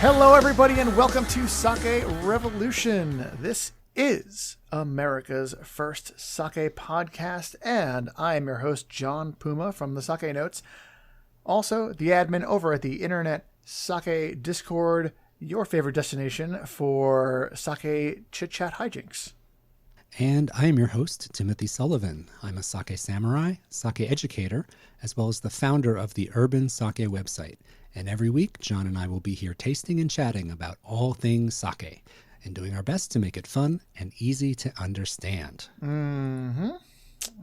Hello, everybody, and welcome to Sake Revolution. This is America's first sake podcast, and I am your host, John Puma from the Sake Notes. Also, the admin over at the Internet Sake Discord, your favorite destination for sake chit-chat hijinks. And I am your host, Timothy Sullivan. I'm a sake samurai, sake educator, as well as the founder of the Urban Sake website. And every week, John and I will be here tasting and chatting about all things sake and doing our best to make it fun and easy to understand. Mm-hmm.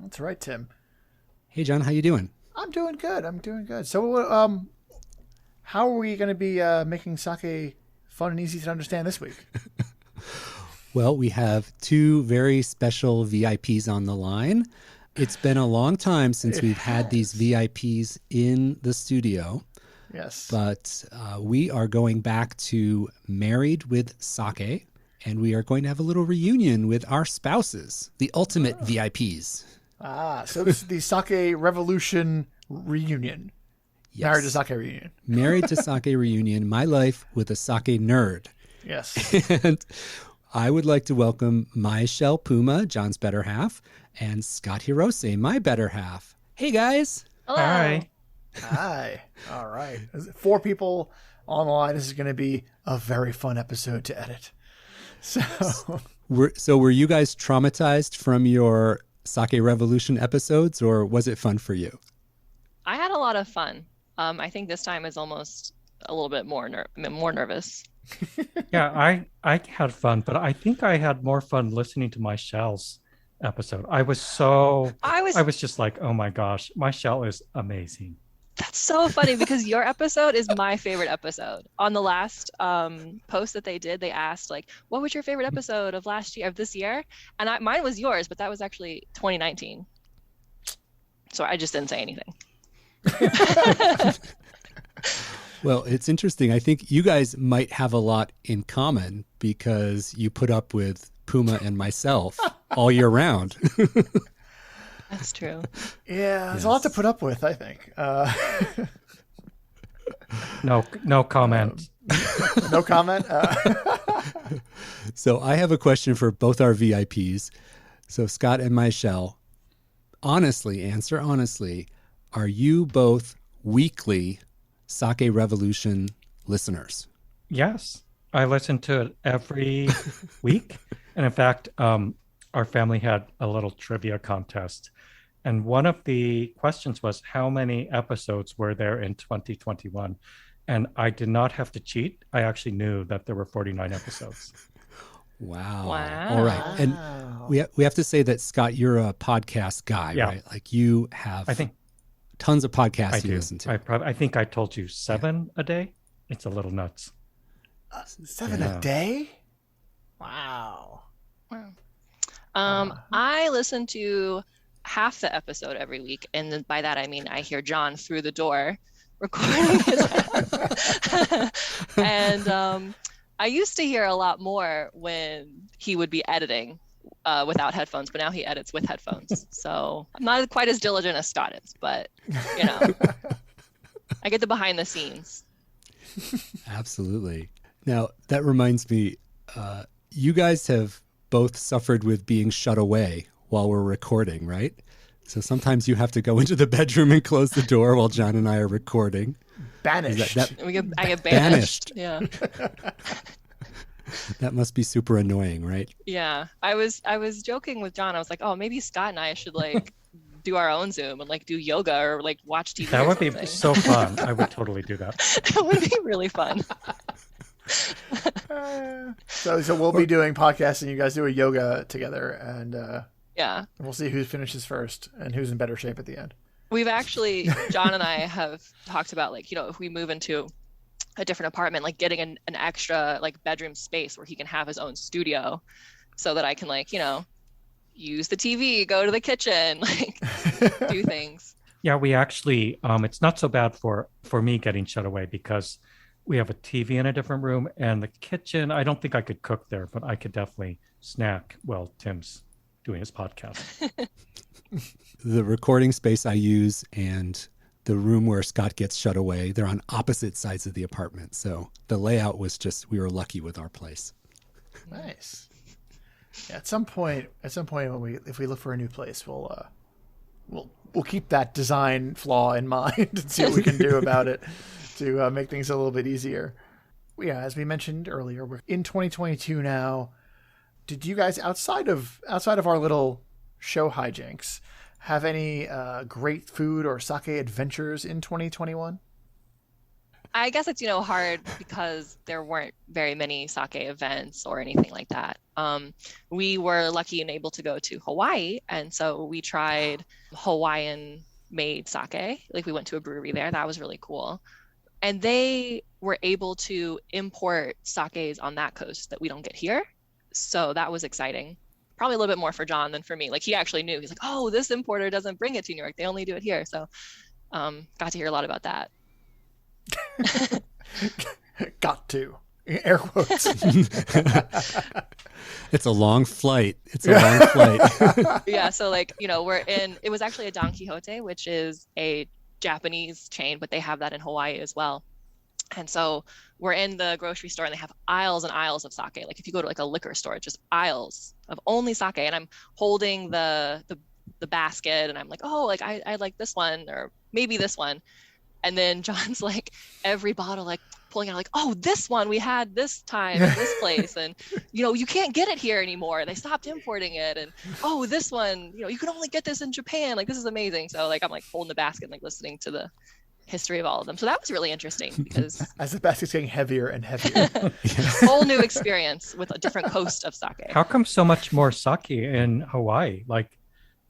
That's right, Tim. Hey, John, how you doing? I'm doing good. So, how are we going to be making sake fun and easy to understand this week? Well, we have two very special VIPs on the line. It's been a long time since we've had these VIPs in the studio. Yes. But we are going back to Married with Sake, and we are going to have a little reunion with our spouses, the ultimate VIPs. So this is the Sake Revolution reunion. Yes. Married to Sake reunion. Married to Sake reunion, my life with a sake nerd. Yes. And I would like to welcome Myshell Puma, John's better half, and Scott Hiyaoroshi, my better half. Hey, guys. Hello. Hi. All right. 4 people on the line. This is going to be a very fun episode to edit. So were you guys traumatized from your Sake Revolution episodes, or was it fun for you? I had a lot of fun. I think this time is almost a little bit more nervous. Yeah, I had fun, but I think I had more fun listening to Myshell's episode. I was just like, oh my gosh, Myshell is amazing. That's so funny because your episode is my favorite episode. On the last post that they did, they asked like, what was your favorite episode of this year? And mine was yours, but that was actually 2019. So I just didn't say anything. Well, it's interesting. I think you guys might have a lot in common because you put up with Puma and myself all year round. That's true. yeah, there's a lot to put up with, I think. No comment. No comment? So I have a question for both our VIPs. So Scott and Myshell, answer honestly, are you both weekly Sake Revolution listeners? Yes, I listen to it every week. And in fact, our family had a little trivia contest. And one of the questions was, how many episodes were there in 2021? And I did not have to cheat. I actually knew that there were 49 episodes. Wow. Wow. All right. And we have to say that, Scott, you're a podcast guy, right? Like you have tons of podcasts you listen to. I think I told you 7 a day. It's a little nuts. 7 a day? Wow. I listen to half the episode every week, and then by that I mean I hear John through the door recording his and I used to hear a lot more when he would be editing without headphones, but now he edits with headphones, so I'm not quite as diligent as Scott is, but you know, I get the behind the scenes. Absolutely. Now that reminds me, you guys have both suffered with being shut away while we're recording, right? So sometimes you have to go into the bedroom and close the door while John and I are recording. Banished. I get banished. Yeah. That must be super annoying, right? Yeah. I was joking with John. I was like, oh, maybe Scott and I should like do our own Zoom and like do yoga or like watch TV. That would be so fun. I would totally do that. That would be really fun. So we'll be doing podcasts and you guys do a yoga together, and yeah, we'll see who finishes first and who's in better shape at the end. We've actually, John and I have talked about like, you know, if we move into a different apartment, like getting an extra like bedroom space where he can have his own studio so that I can like, you know, use the TV, go to the kitchen, like do things. Yeah, we actually, it's not so bad for me getting shut away because we have a TV in a different room, and the kitchen, I don't think I could cook there, but I could definitely snack while Tim's doing his podcast. The recording space I use and the room where Scott gets shut away. They're on opposite sides of the apartment. So the layout was just, we were lucky with our place. Nice. Yeah, at some point when if we look for a new place, we'll keep that design flaw in mind and see what we can do about it to make things a little bit easier. Yeah, as we mentioned earlier, we're in 2022 now. Did you guys, outside of our little show hijinks, have any great food or sake adventures in 2021? I guess it's, hard because there weren't very many sake events or anything like that. We were lucky and able to go to Hawaii, and so we tried Hawaiian-made sake. Like, we went to a brewery there. That was really cool. And they were able to import sakes on that coast that we don't get here. So that was exciting. Probably a little bit more for John than for me. Like, he actually knew. He's like, oh, this importer doesn't bring it to New York. They only do it here. So got to hear a lot about that. Got to. Air quotes. It's a long flight. Yeah. So it was actually a Don Quixote, which is a Japanese chain, but they have that in Hawaii as well. And so we're in the grocery store and they have aisles and aisles of sake. Like, if you go to like a liquor store, it's just aisles of only sake. And I'm holding the basket and I'm like, oh, like I like this one or maybe this one. And then John's like, every bottle, like pulling out, like, oh, this one we had this time at this place. And, you can't get it here anymore. They stopped importing it. And, oh, this one, you can only get this in Japan. Like, this is amazing. So like, I'm like holding the basket and like listening to the history of all of them. So that was really interesting because as the basket's getting heavier and heavier. Whole new experience with a different coast of sake. How come so much more sake in Hawaii? Like,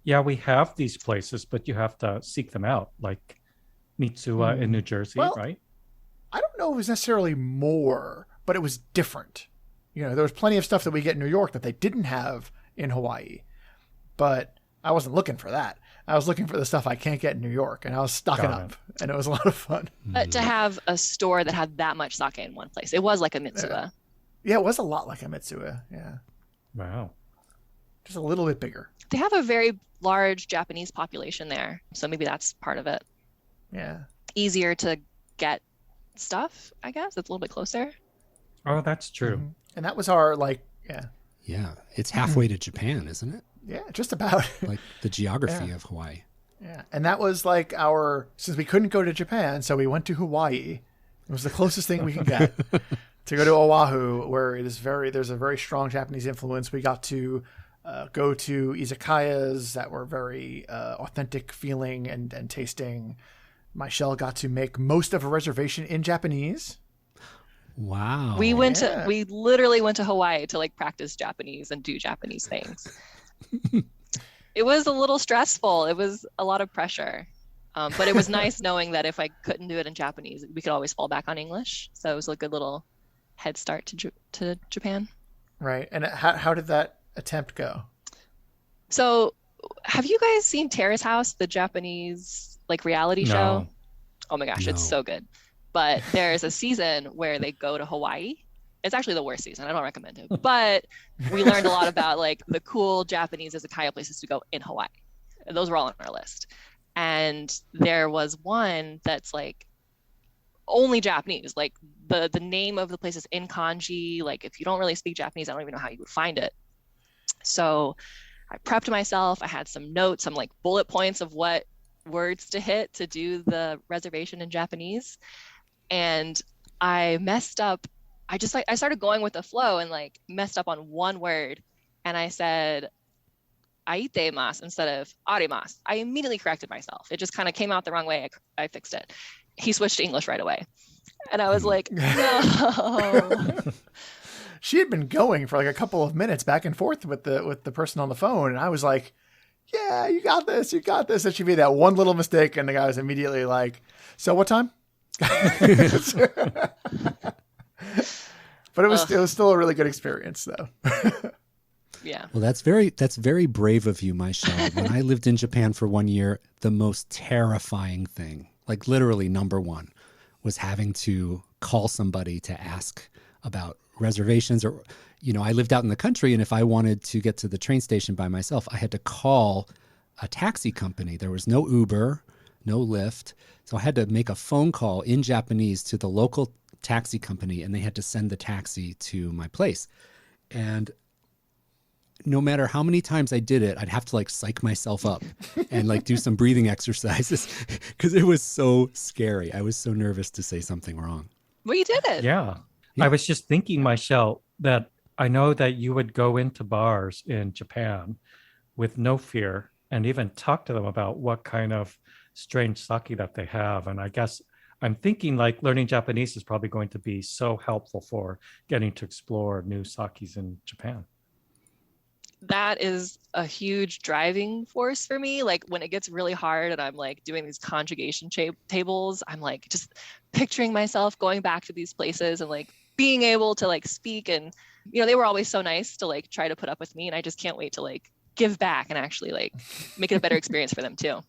yeah, we have these places, but you have to seek them out. Like Mitsuwa in New Jersey, right? I don't know if it was necessarily more, but it was different. There was plenty of stuff that we get in New York that they didn't have in Hawaii. But I wasn't looking for that. I was looking for the stuff I can't get in New York, and I was stocking up, and it was a lot of fun. To have a store that had that much sake in one place. It was like a Mitsuwa. Yeah, it was a lot like a Mitsuwa, yeah. Wow. Just a little bit bigger. They have a very large Japanese population there, so maybe that's part of it. Yeah. Easier to get stuff, I guess. It's a little bit closer. Oh, that's true. Mm-hmm. And that was our, Yeah, it's halfway to Japan, isn't it? Yeah, just about. Like the geography of Hawaii. Yeah, and that was like since we couldn't go to Japan, so we went to Hawaii. It was the closest thing we could get to go to Oahu, where there's a very strong Japanese influence. We got to go to izakayas that were very authentic feeling and tasting. Myshell got to make most of a reservation in Japanese. Wow. We literally went to Hawaii to like practice Japanese and do Japanese things. It was a little stressful. It was a lot of pressure. But it was nice knowing that if I couldn't do it in Japanese, we could always fall back on English. So it was a good little head start to Japan. Right. And how did that attempt go? So have you guys seen Terrace House, the Japanese like reality show? Oh my gosh, it's so good. But there's a season where they go to Hawaii. It's actually the worst season. I don't recommend it. But we learned a lot about like the cool Japanese izakaya places to go in Hawaii. And those were all on our list. And there was one that's like only Japanese. Like the name of the place is in kanji. Like if you don't really speak Japanese, I don't even know how you would find it. So I prepped myself. I had some notes, some like bullet points of what words to hit to do the reservation in Japanese. And I messed up. I started going with the flow and like messed up on one word. And I said, aitemasu instead of arimasu. I immediately corrected myself. It just kind of came out the wrong way. I fixed it. He switched to English right away. And I was like, no. She had been going for like a couple of minutes back and forth with the person on the phone. And I was like, yeah, you got this. And she made that one little mistake. And the guy was immediately like, so what time? But it was still a really good experience though. Yeah. Well, that's very brave of you, Myshell. When I lived in Japan for 1 year, the most terrifying thing, like literally number one, was having to call somebody to ask about reservations. Or, I lived out in the country, and if I wanted to get to the train station by myself, I had to call a taxi company. There was no Uber. no Lyft. So I had to make a phone call in Japanese to the local taxi company, and they had to send the taxi to my place. And no matter how many times I did it, I'd have to like psych myself up and like do some breathing exercises because it was so scary. I was so nervous to say something wrong. Well, you did it. Yeah. I was just thinking, Myshell, that I know that you would go into bars in Japan with no fear and even talk to them about what kind of strange sake that they have. And I guess I'm thinking like learning Japanese is probably going to be so helpful for getting to explore new sakes in Japan. That is a huge driving force for me. Like when it gets really hard and I'm like doing these conjugation tables, I'm like just picturing myself going back to these places and like being able to like speak. And, you know, they were always so nice to like try to put up with me. And I just can't wait to like give back and actually like make it a better experience for them too.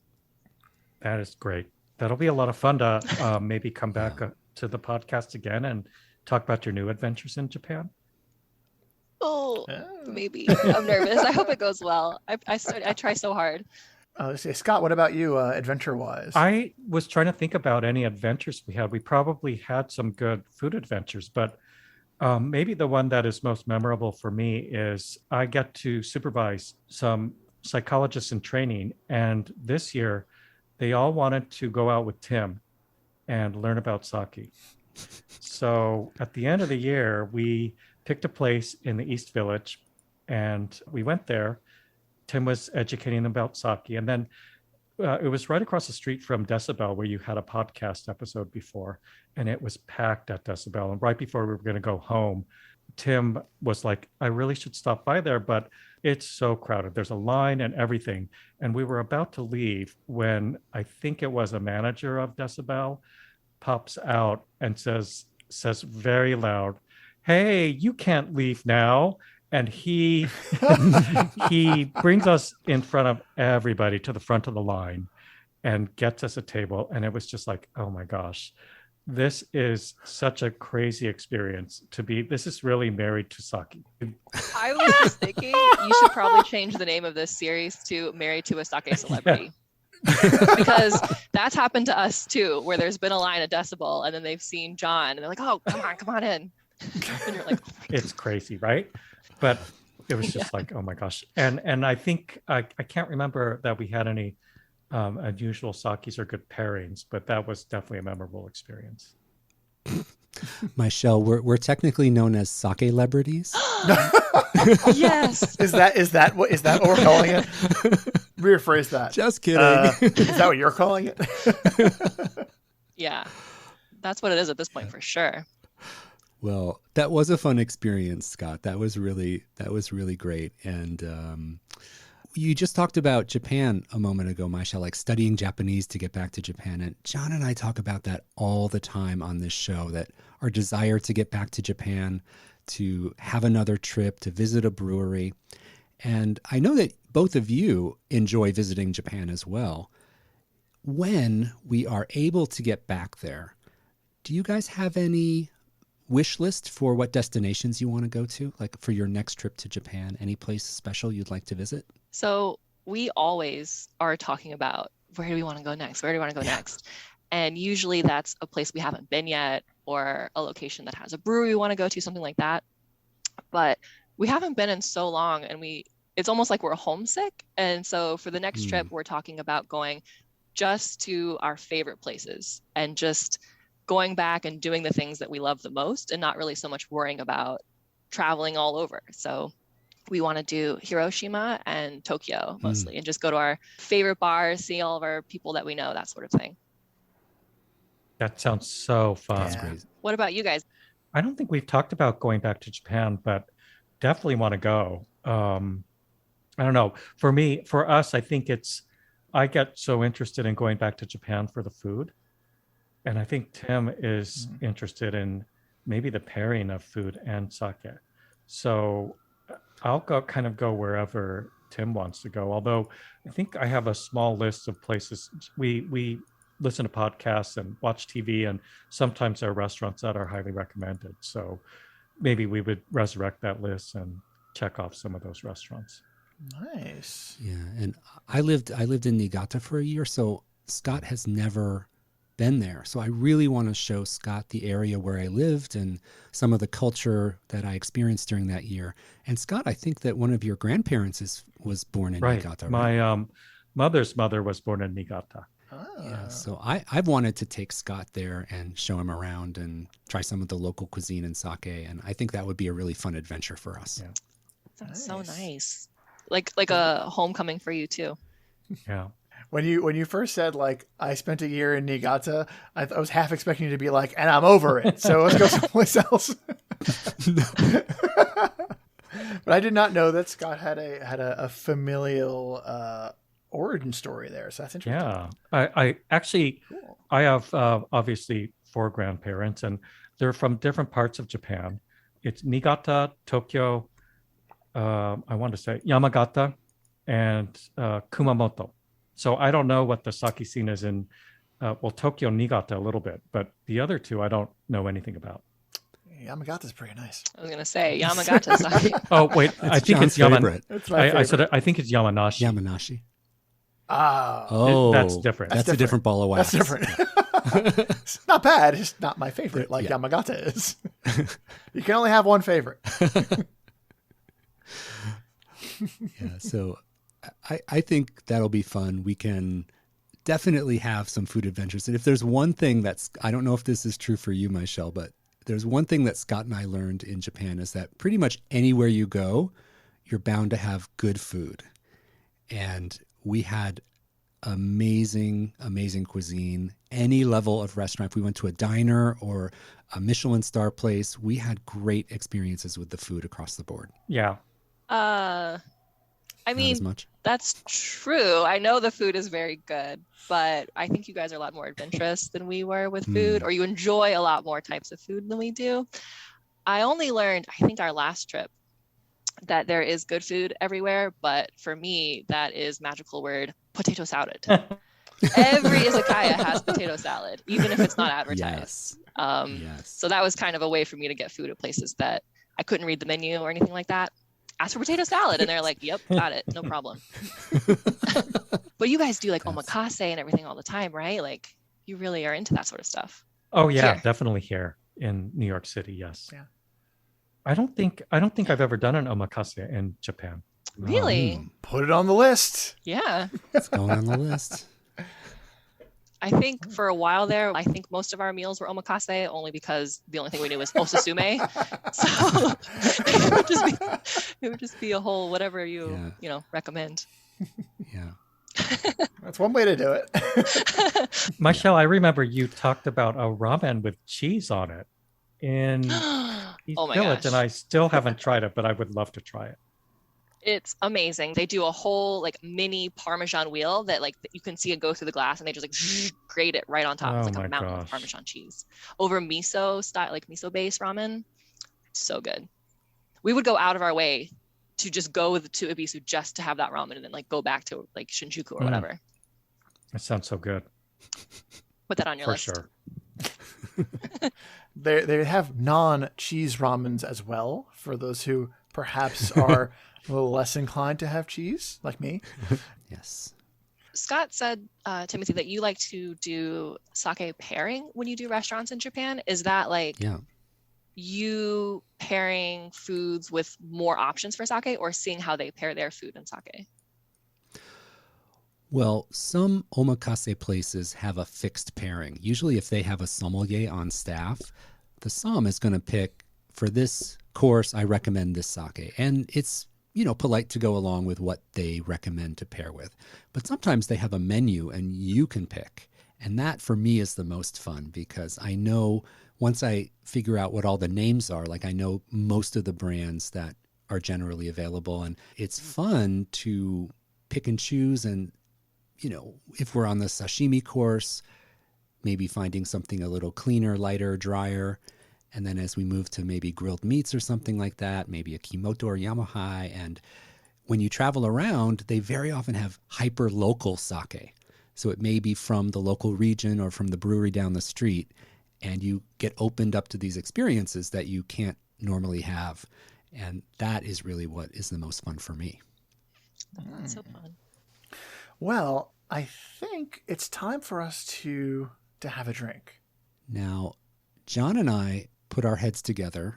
That is great. That'll be a lot of fun to maybe come back to the podcast again and talk about your new adventures in Japan. Oh, maybe. I'm nervous. I hope it goes well. I try so hard. Let's see. Scott, what about you, adventure-wise? I was trying to think about any adventures we had. We probably had some good food adventures, but maybe the one that is most memorable for me is I get to supervise some psychologists in training. And this year, they all wanted to go out with Tim and learn about sake. So at the end of the year, we picked a place in the East Village and we went there. Tim was educating them about sake. And then it was right across the street from Decibel, where you had a podcast episode before, and it was packed at Decibel. And right before we were going to go home, Tim was like, I really should stop by there, but it's so crowded. There's a line and everything. And we were about to leave when I think it was a manager of Decibel pops out and says very loud, hey, you can't leave now. And he he brings us in front of everybody to the front of the line and gets us a table. And it was just like, oh my gosh, this is such a crazy experience to be. This is really married to sake. I was just thinking you should probably change the name of this series to Married to a Sake Celebrity. Because that's happened to us too, where there's been a line at Decibel and then they've seen John and they're like, oh, come on in. And you're like, oh my it's crazy, right? But it was just like, oh my gosh. And I think I can't remember that we had any unusual sakes or good pairings, but that was definitely a memorable experience. Myshell, we're technically known as sake-lebrities. Yes. Is that what we're calling it? Rephrase that. Just kidding. Is that what you're calling it? Yeah, that's what it is at this point for sure. Well, that was a fun experience, Scott. That was really great. And you just talked about Japan a moment ago, Myshell, like studying Japanese to get back to Japan. And John and I talk about that all the time on this show, that our desire to get back to Japan, to have another trip, to visit a brewery. And I know that both of you enjoy visiting Japan as well. When we are able to get back there, do you guys have any wish list for what destinations you want to go to, like for your next trip to Japan? Any place special you'd like to visit? So we always are talking about, where do we want to go next? Where do we want to go next? And usually that's a place we haven't been yet, or a location that has a brewery we want to go to, something like that. But we haven't been in so long, and it's almost like we're homesick. And so for the next trip, we're talking about going just to our favorite places and just going back and doing the things that we love the most, and not really so much worrying about traveling all over. So we want to do Hiroshima and Tokyo mostly, and just go to our favorite bars, see all of our people that we know, that sort of thing. That sounds so fun. Yeah. What about you guys? I don't think we've talked about going back to Japan, but definitely want to go. I don't know. For us, I think I get so interested in going back to Japan for the food. And I think Tim is interested in maybe the pairing of food and sake. So I'll go wherever Tim wants to go. Although I think I have a small list of places. We listen to podcasts and watch TV, and sometimes there are restaurants that are highly recommended. So maybe we would resurrect that list and check off some of those restaurants. Nice. Yeah, and I lived in Niigata for a year, so Scott has never been there. So I really want to show Scott the area where I lived and some of the culture that I experienced during that year. And Scott, I think that one of your grandparents was born in Niigata, right? My mother's mother was born in Niigata. Yeah, so I've wanted to take Scott there and show him around and try some of the local cuisine and sake, and I think that would be a really fun adventure for us. Yeah. That's so nice. Like a homecoming for you too. Yeah. When you first said, like, I spent a year in Niigata, I was half expecting you to be like, and I'm over it, so let's go someplace else. But I did not know that Scott had a familial origin story there, so that's interesting. Yeah. I actually, cool. I have obviously 4 grandparents, and they're from different parts of Japan. It's Niigata, Tokyo, I want to say Yamagata, and Kumamoto. So I don't know what the sake scene is in, Tokyo, Niigata a little bit, but the other 2 I don't know anything about. Yamagata's pretty nice. I was gonna say Yamagata sake. Oh wait, I think it's favorite. I think it's Yamanashi. Yamanashi. Oh, that's different. That's a different ball of wax. That's different. It's not bad. It's not my favorite, like Yamagata is. You can only have one favorite. Yeah, so I think that'll be fun. We can definitely have some food adventures. And if there's one thing I don't know if this is true for you, Myshell, but there's one thing that Scott and I learned in Japan is that pretty much anywhere you go, you're bound to have good food. And we had amazing, amazing cuisine. Any level of restaurant, if we went to a diner or a Michelin star place, we had great experiences with the food across the board. Yeah. I mean, that's true. I know the food is very good, but I think you guys are a lot more adventurous than we were with food, or you enjoy a lot more types of food than we do. I only learned, I think our last trip, that there is good food everywhere, but for me, that is magical word, potato salad. Every izakaya has potato salad, even if it's not advertised. Yes. So that was kind of a way for me to get food at places that I couldn't read the menu or anything like that. Ask for potato salad, and they're like, yep, got it, no problem. But you guys do like omakase and everything all the time, right? Like, you really are into that sort of stuff. Oh yeah, definitely here in New York City, yes. Yeah. I don't think I've ever done an omakase in Japan. Really? Put it on the list. Yeah. It's going on the list. I think for a while there, I think most of our meals were omakase only because the only thing we knew was osasume. So it would just be a whole whatever you recommend. Yeah. That's one way to do it. Myshell, I remember you talked about a ramen with cheese on it in East Village, and I still haven't tried it, but I would love to try it. It's amazing. They do a whole like mini Parmesan wheel that like you can see it go through the glass, and they just like grate it right on top. It's like a mountain of Parmesan cheese over miso style, like miso based ramen. It's so good. We would go out of our way to just go to Ebisu just to have that ramen, and then like go back to like Shinjuku or whatever. That sounds so good. Put that on your list. For sure. They have non-cheese ramens as well for those who perhaps are a little less inclined to have cheese, like me. Yes. Scott said, Timothy, that you like to do sake pairing when you do restaurants in Japan. Is that like you pairing foods with more options for sake, or seeing how they pair their food and sake? Well, some omakase places have a fixed pairing. Usually if they have a sommelier on staff, the som is going to pick, for this course, I recommend this sake. And it's, polite to go along with what they recommend to pair with. But sometimes they have a menu and you can pick. And that for me is the most fun, because I know once I figure out what all the names are, like I know most of the brands that are generally available, and it's fun to pick and choose. And if we're on the sashimi course, maybe finding something a little cleaner, lighter, drier. And then as we move to maybe grilled meats or something like that, maybe a kimoto or yamahai. And when you travel around, they very often have hyper-local sake. So it may be from the local region or from the brewery down the street. And you get opened up to these experiences that you can't normally have. And that is really what is the most fun for me. That's so fun. Well, I think it's time for us to have a drink. Now, John and I put our heads together,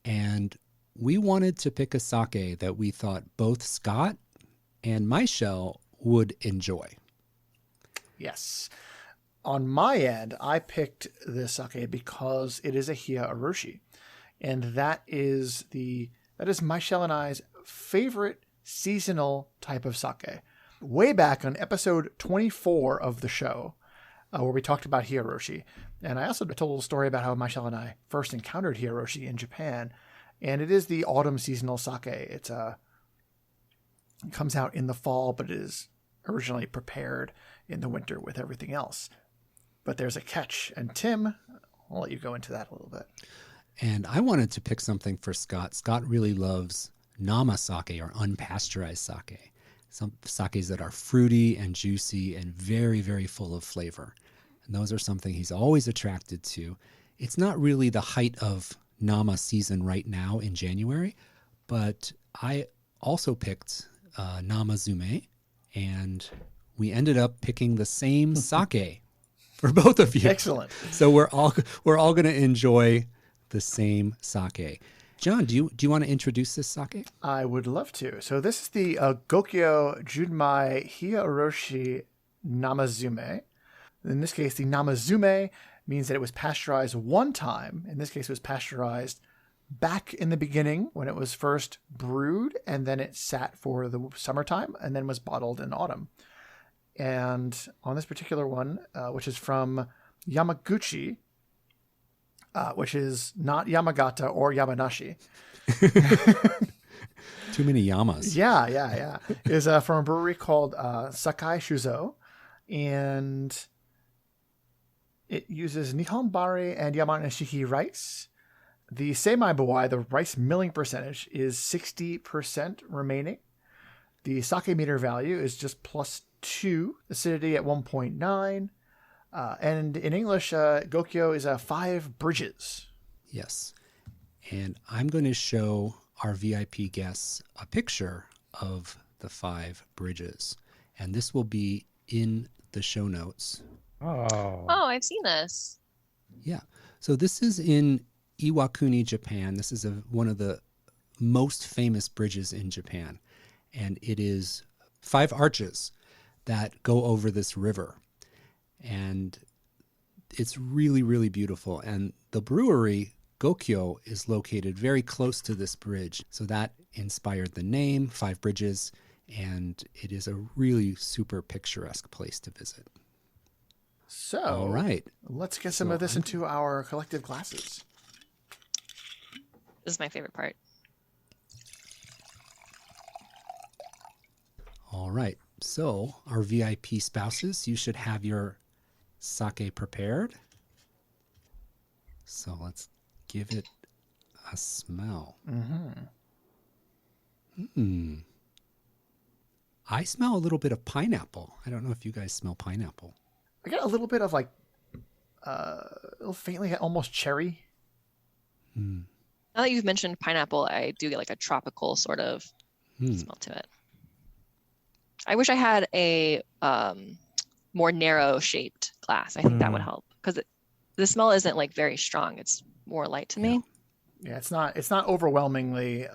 and we wanted to pick a sake that we thought both Scott and Myshell would enjoy. Yes. On my end, I picked this sake because it is a Hiyaoroshi, and that is Myshell and I's favorite seasonal type of sake. Way back on episode 24 of the show, where we talked about Hiyaoroshi, and I also told a little story about how Myshell and I first encountered Hiyaoroshi in Japan, and it is the autumn seasonal sake. It comes out in the fall, but it is originally prepared in the winter with everything else. But there's a catch, and Tim, I'll let you go into that a little bit. And I wanted to pick something for Scott. Scott really loves nama sake, or unpasteurized sake. Some sakes that are fruity and juicy and very, very full of flavor. And those are something he's always attracted to. It's not really the height of nama season right now in January, but I also picked nama zume, and we ended up picking the same sake for both of you. Excellent. So we're all going to enjoy the same sake. John, do you want to introduce this sake? I would love to. So this is the Gokyo Junmai Hiyaoroshi Namazume. In this case, the Namazume means that it was pasteurized one time. In this case, it was pasteurized back in the beginning when it was first brewed, and then it sat for the summertime, and then was bottled in autumn. And on this particular one, which is from Yamaguchi, which is not Yamagata or Yamanashi. Too many yamas. Yeah. Is from a brewery called Sakai Shuzo, and it uses Nihonbari and Yamanashiki rice. The Seimai Bawai, the rice milling percentage, is 60% remaining. The sake meter value is just +2, acidity at 1.9. And in English, Gokyo is 5 bridges. Yes. And I'm going to show our VIP guests a picture of the 5 bridges. And this will be in the show notes. Oh, I've seen this. Yeah. So this is in Iwakuni, Japan. This is one of the most famous bridges in Japan. And it is 5 arches that go over this river. And it's really, really beautiful. And the brewery, Gokyo, is located very close to this bridge. So that inspired the name, 5 Bridges, and it is a really super picturesque place to visit. So, all right, let's get some of this into our collective glasses. This is my favorite part. All right. So, our VIP spouses, you should have your sake prepared. So, let's give it a smell. I smell a little bit of pineapple. I don't know if you guys smell pineapple. I get a little bit of faintly almost cherry. Now that you've mentioned pineapple, I do get like a tropical sort of smell to it. I wish I had a more narrow shaped glass. I think that would help because the smell isn't like very strong. It's more light to me. Yeah, it's not overwhelmingly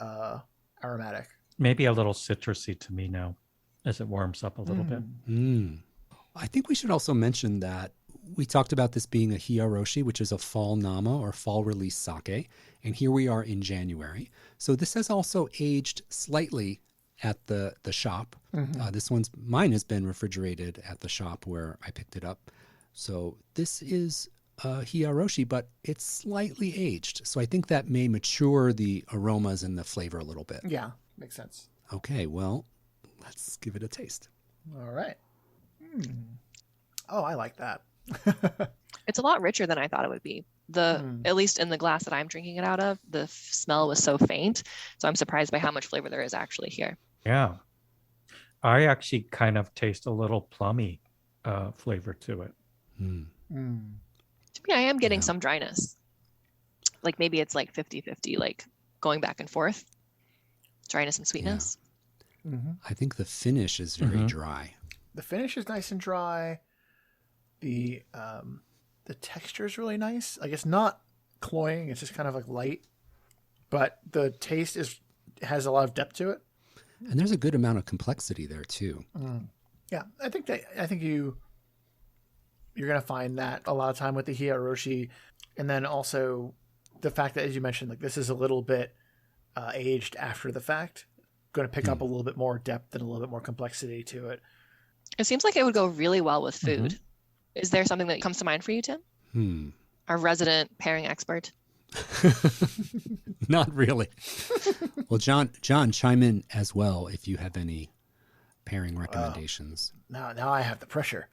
aromatic. Maybe a little citrusy to me now as it warms up a little bit. I think we should also mention that we talked about this being a Hiyaoroshi, which is a fall nama or fall release sake. And here we are in January. So this has also aged slightly at the shop. Mine has been refrigerated at the shop where I picked it up. So this is a Hiyaoroshi, but it's slightly aged. So I think that may mature the aromas and the flavor a little bit. Yeah, makes sense. Okay, well, let's give it a taste. All right. Oh, I like that. It's a lot richer than I thought it would be. At least in the glass that I'm drinking it out of, the smell was so faint. So I'm surprised by how much flavor there is actually here. Yeah. I actually kind of taste a little plummy flavor to it. To me, I am getting some dryness. Like maybe it's like 50-50, like going back and forth. Dryness and sweetness. I think the finish is very dry. the finish is nice and dry. The texture is really nice. Like it's not cloying. It's just kind of like light, but the taste has a lot of depth to it. And there's a good amount of complexity there too. Yeah, I think you're gonna find that a lot of time with the Hiyaoroshi, and then also the fact that, as you mentioned, like this is a little bit aged after the fact, going to pick up a little bit more depth and a little bit more complexity to it. It seems like it would go really well with food. Is there something that comes to mind for you, Tim? Our resident pairing expert. Not really. Well, John, chime in as well if you have any pairing recommendations. Now I have the pressure.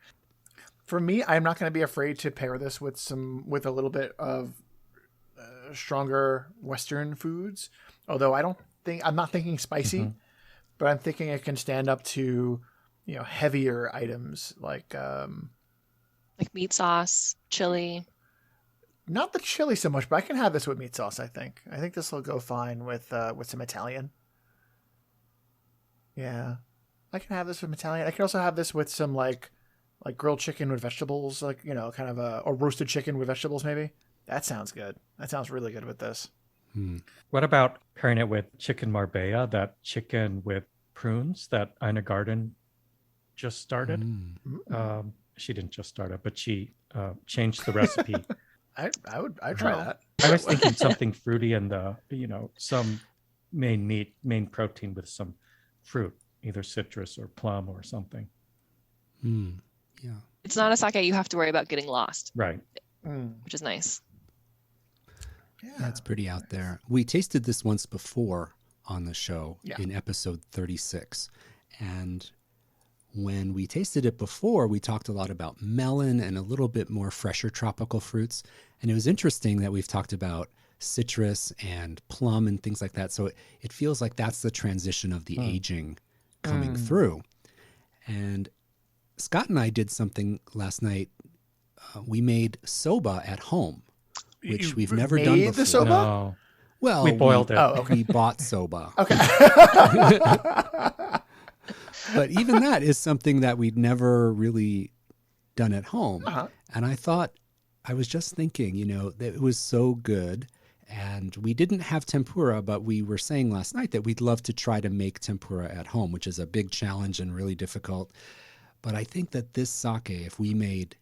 For me, I'm not going to be afraid to pair this with a little bit of stronger Western foods. Although I'm not thinking spicy, but I'm thinking it can stand up to, heavier items like meat sauce, chili. Not the chili so much, but I can have this with meat sauce. I think this will go fine with some Italian. Yeah, I can have this with Italian. I can also have this with some like grilled chicken with vegetables, kind of or roasted chicken with vegetables. Maybe that sounds good. That sounds really good with this. What about pairing it with chicken marbella, that chicken with prunes that Ina Garden just started? She didn't just start it, but she changed the recipe. I'd try that. I was thinking something fruity and some main protein with some fruit, either citrus or plum or something. Yeah. It's not a sake you have to worry about getting lost. Right. Which is nice. Yeah. That's pretty out there. We tasted this once before on the show in episode 36. And when we tasted it before, we talked a lot about melon and a little bit more fresher tropical fruits. And it was interesting that we've talked about citrus and plum and things like that. So it feels like that's the transition of the aging coming through. And Scott and I did something last night. We made soba at home, which we've never done before. The soba? No. Well, we boiled it. Oh, okay. We bought soba. Okay. But even that is something that we'd never really done at home. And I was just thinking, that it was so good. And we didn't have tempura, but we were saying last night that we'd love to try to make tempura at home, which is a big challenge and really difficult. But I think that this sake, if we made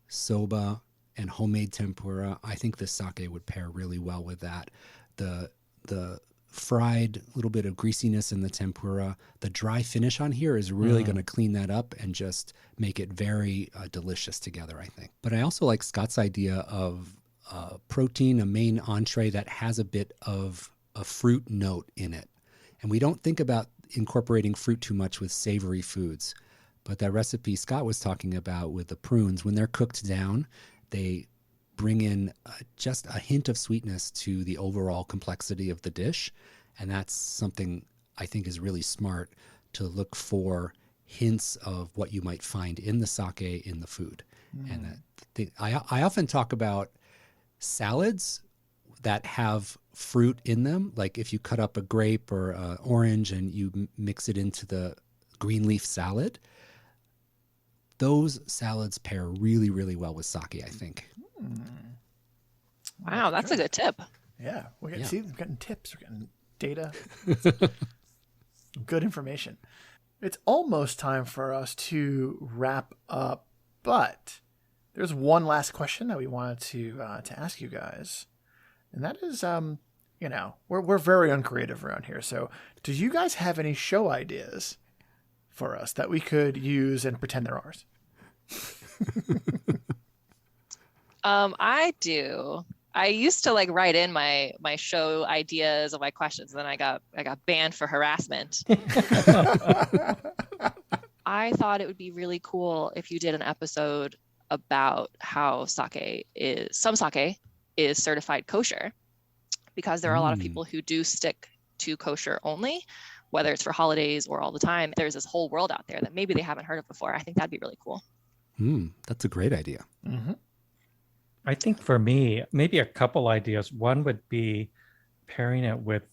soba and homemade tempura, I think this sake would pair really well with that. The fried little bit of greasiness in the tempura, the dry finish on here is really going to clean that up and just make it very delicious together, I think. But I also like Scott's idea of protein, a main entree that has a bit of a fruit note in it. And we don't think about incorporating fruit too much with savory foods. But that recipe Scott was talking about with the prunes, when they're cooked down, they bring in just a hint of sweetness to the overall complexity of the dish. And that's something I think is really smart, to look for hints of what you might find in the sake in the food. And I often talk about salads that have fruit in them. Like if you cut up a grape or an orange and you mix it into the green leaf salad, those salads pair really, really well with sake, I think. Wow, that's a good tip. Yeah, we're getting tips, we're getting data, good information. It's almost time for us to wrap up, but there's one last question that we wanted to ask you guys, and that is, we're very uncreative around here. So, do you guys have any show ideas for us that we could use and pretend they're ours? I do. I used to write in my show ideas of my questions, and then I got banned for harassment. I thought it would be really cool if you did an episode about how some sake is certified kosher, because there are a lot of people who do stick to kosher only, whether it's for holidays or all the time. There's this whole world out there that maybe they haven't heard of before. I think that'd be really cool. That's a great idea. I think for me, maybe a couple ideas. One would be pairing it with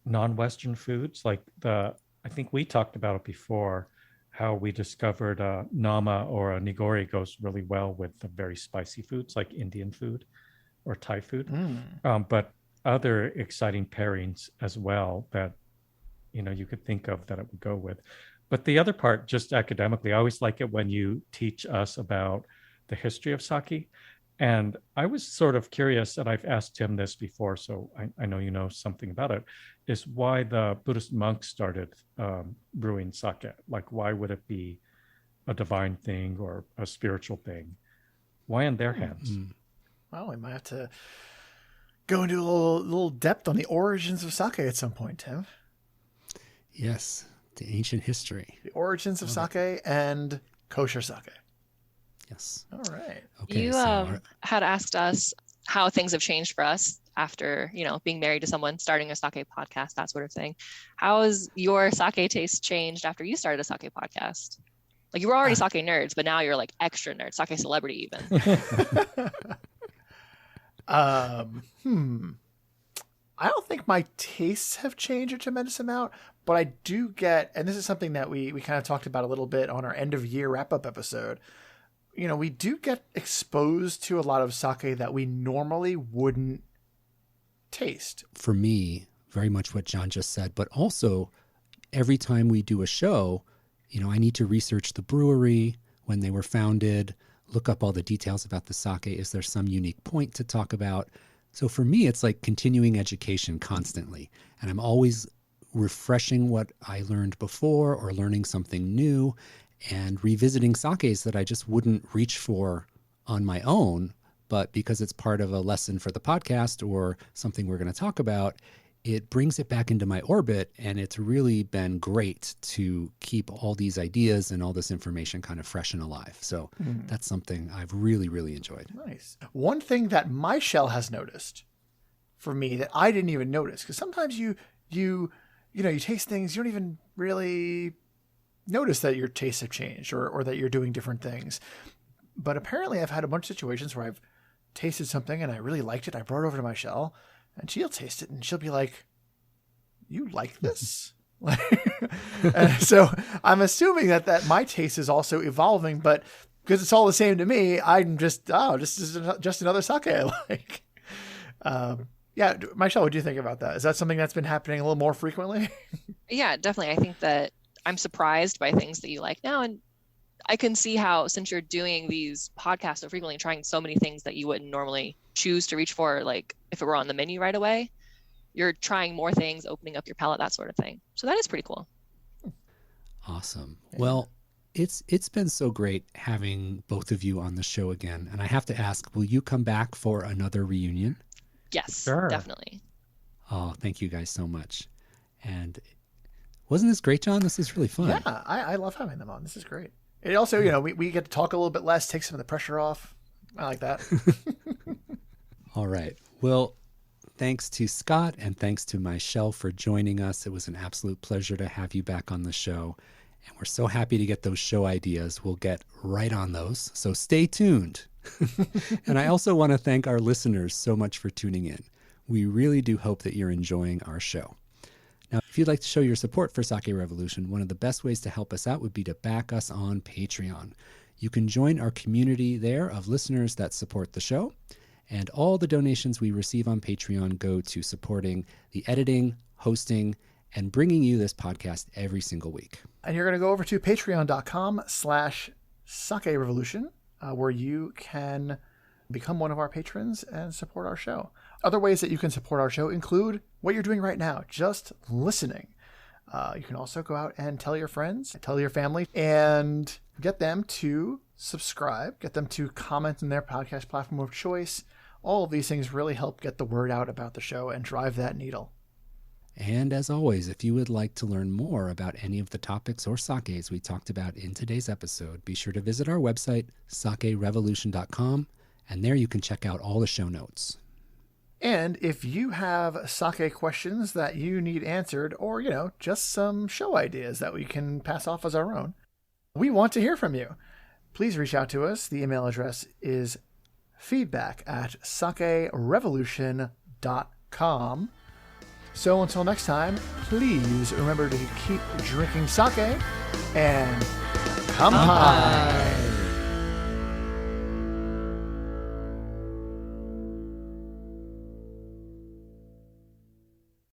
non-Western foods, I think we talked about it before, how we discovered nama or a nigori goes really well with the very spicy foods like Indian food or Thai food. But other exciting pairings as well that, you could think of that it would go with. But the other part, just academically, I always like it when you teach us about the history of sake. And I was sort of curious, and I've asked Tim this before, so I know you know something about it, is why the Buddhist monks started brewing sake. Like, why would it be a divine thing or a spiritual thing? Why in their hands? Well, we might have to go into a little depth on the origins of sake at some point, Tim. Yes, the ancient history. The origins of sake and kosher sake. Yes. All right. Okay, you had asked us how things have changed for us after, being married to someone, starting a sake podcast, that sort of thing. How has your sake taste changed after you started a sake podcast? Like, you were already sake nerds, but now you're like extra nerd, sake celebrity even. I don't think my tastes have changed a tremendous amount, but I do get, and this is something that we kind of talked about a little bit on our end of year wrap-up episode. We do get exposed to a lot of sake that we normally wouldn't taste. For me, very much what John just said, but also every time we do a show, I need to research the brewery, when they were founded, look up all the details about the sake. Is there some unique point to talk about? So for me, it's like continuing education constantly. And I'm always refreshing what I learned before or learning something new and revisiting sakes that I just wouldn't reach for on my own. But because it's part of a lesson for the podcast or something we're going to talk about, it brings it back into my orbit. And it's really been great to keep all these ideas and all this information kind of fresh and alive. So that's something I've really, really enjoyed. Nice. One thing that Myshell has noticed for me that I didn't even notice, because sometimes you taste things, you don't even really notice that your tastes have changed or that you're doing different things. But apparently I've had a bunch of situations where I've tasted something and I really liked it. I brought it over to Myshell and she'll taste it and she'll be like, "You like this?" And so I'm assuming that my taste is also evolving, but because it's all the same to me, I'm just another sake I like. Yeah, Myshell, what do you think about that? Is that something that's been happening a little more frequently? Yeah, definitely. I think that I'm surprised by things that you like now. And I can see how, since you're doing these podcasts so frequently, trying so many things that you wouldn't normally choose to reach for, like if it were on the menu right away, you're trying more things, opening up your palate, that sort of thing. So that is pretty cool. Awesome. Yeah. Well, it's been so great having both of you on the show again. And I have to ask, will you come back for another reunion? Yes, sure. Definitely. Oh, thank you guys so much. And wasn't this great, John? This is really fun. Yeah, I love having them on. This is great. It also, we get to talk a little bit less, take some of the pressure off. I like that. All right. Well, thanks to Scott and thanks to Myshell for joining us. It was an absolute pleasure to have you back on the show. And we're so happy to get those show ideas. We'll get right on those. So stay tuned. And I also want to thank our listeners so much for tuning in. We really do hope that you're enjoying our show. Now, if you'd like to show your support for Sake Revolution, one of the best ways to help us out would be to back us on Patreon. You can join our community there of listeners that support the show, and all the donations we receive on Patreon go to supporting the editing, hosting, and bringing you this podcast every single week. And you're going to go over to patreon.com/SakeRevolution, where you can become one of our patrons and support our show. Other ways that you can support our show include what you're doing right now, just listening. You can also go out and tell your friends, tell your family, and get them to subscribe, get them to comment in their podcast platform of choice. All of these things really help get the word out about the show and drive that needle. And as always, if you would like to learn more about any of the topics or sakes we talked about in today's episode, be sure to visit our website, sake-revolution.com, and there you can check out all the show notes. And if you have sake questions that you need answered, or, just some show ideas that we can pass off as our own, we want to hear from you. Please reach out to us. The email address is feedback@sakerevolution.com. So until next time, please remember to keep drinking sake and Kampai.